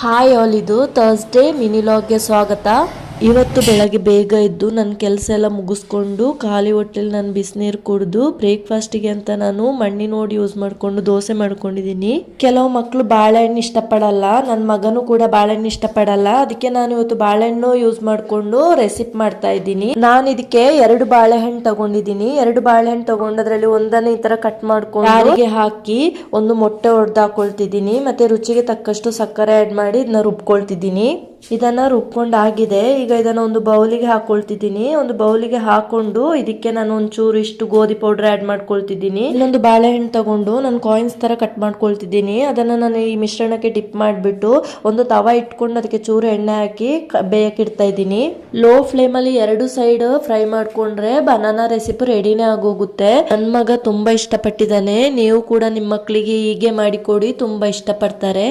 Hi all, ಇದು Thursday mini ಲಾಗ್ಗೆ ಸ್ವಾಗತ. ಇವತ್ತು ಬೆಳಗ್ಗೆ ಬೇಗ ಎದ್ದು ನನ್ನ ಕೆಲಸ ಎಲ್ಲ ಮುಗಿಸ್ಕೊಂಡು ಖಾಲಿ ಹೊಟ್ಟೆಲಿ ನಾನು ಬಿಸಿನೀರು ಕುಡಿದು ಬ್ರೇಕ್ಫಾಸ್ಟಿಗೆ ಅಂತ ನಾನು ಮಣ್ಣಿನ ಓಡ್ ಯೂಸ್ ಮಾಡ್ಕೊಂಡು ದೋಸೆ ಮಾಡ್ಕೊಂಡಿದ್ದೀನಿ. ಕೆಲವು ಮಕ್ಕಳು ಬಾಳೆಹಣ್ಣು ಇಷ್ಟಪಡಲ್ಲ, ನನ್ನ ಮಗನೂ ಕೂಡ ಬಾಳೆಹಣ್ಣು ಇಷ್ಟಪಡಲ್ಲ. ಅದಕ್ಕೆ ನಾನು ಇವತ್ತು ಬಾಳೆಹಣ್ಣು ಯೂಸ್ ಮಾಡ್ಕೊಂಡು ರೆಸಿಪಿ ಮಾಡ್ತಾ ಇದ್ದೀನಿ. ನಾನು ಇದಕ್ಕೆ 2 ಬಾಳೆಹಣ್ಣು ತಗೊಂಡಿದ್ದೀನಿ. 2 ಬಾಳೆಹಣ್ಣು ತಗೊಂಡದ್ರಲ್ಲಿ ಒಂದನ್ನು ಈ ತರ ಕಟ್ ಮಾಡ್ಕೊಂಡು ಜಾರಿಗೆ ಹಾಕಿ ಒಂದು ಮೊಟ್ಟೆ ಹೊಡೆದು ಹಾಕೊಳ್ತಿದ್ದೀನಿ. ಮತ್ತೆ ರುಚಿಗೆ ತಕ್ಕಷ್ಟು ಸಕ್ಕರೆ ಆಡ್ ಮಾಡಿ ಇದನ್ನ ರುಬ್ಕೊಳ್ತಿದ್ದೀನಿ. ಇದನ್ನ ರುಬ್ಕೊಂಡಾಗಿದೆ. ಈಗ ಇದನ್ನ ಒಂದು ಬೌಲಿಗೆ ಹಾಕೊಳ್ತಿದ್ದೀನಿ. ಒಂದು ಬೌಲಿಗೆ ಹಾಕೊಂಡು ಇದಕ್ಕೆ ನಾನು ಒಂಚೂರು ಇಷ್ಟು ಗೋಧಿ ಪೌಡರ್ ಆಡ್ ಮಾಡ್ಕೊಳ್ತಿದ್ದೀನಿ. ಇನ್ನೊಂದು ಬಾಳೆಹಣ್ಣು ತಗೊಂಡು ನಾನು ಕಾಯಿನ್ಸ್ ತರ ಕಟ್ ಮಾಡ್ಕೊಳ್ತಿದ್ದೀನಿ. ಅದನ್ನ ನಾನು ಈ ಮಿಶ್ರಣಕ್ಕೆ ಡಿಪ್ ಮಾಡಿಬಿಟ್ಟು ಒಂದು ತವಾ ಇಟ್ಕೊಂಡು ಅದಕ್ಕೆ ಚೂರು ಎಣ್ಣೆ ಹಾಕಿ ಬೇಯಕ್ಕೆ ಇಡ್ತಾ ಇದ್ದೀನಿ. ಲೋ ಫ್ಲೇಮ್ ಅಲ್ಲಿ 2 ಸೈಡ್ ಫ್ರೈ ಮಾಡ್ಕೊಂಡ್ರೆ ಬನಾನಾ ರೆಸಿಪಿ ರೆಡಿನೇ ಆಗೋಗುತ್ತೆ. ನನ್ನ ಮಗ ತುಂಬಾ ಇಷ್ಟಪಟ್ಟಿದ್ದಾನೆ. ನೀವು ಕೂಡ ನಿಮ್ಮ ಮಕ್ಕಳಿಗೆ ಹೀಗೆ ಮಾಡಿಕೊಡಿ, ತುಂಬಾ ಇಷ್ಟಪಡ್ತಾರೆ.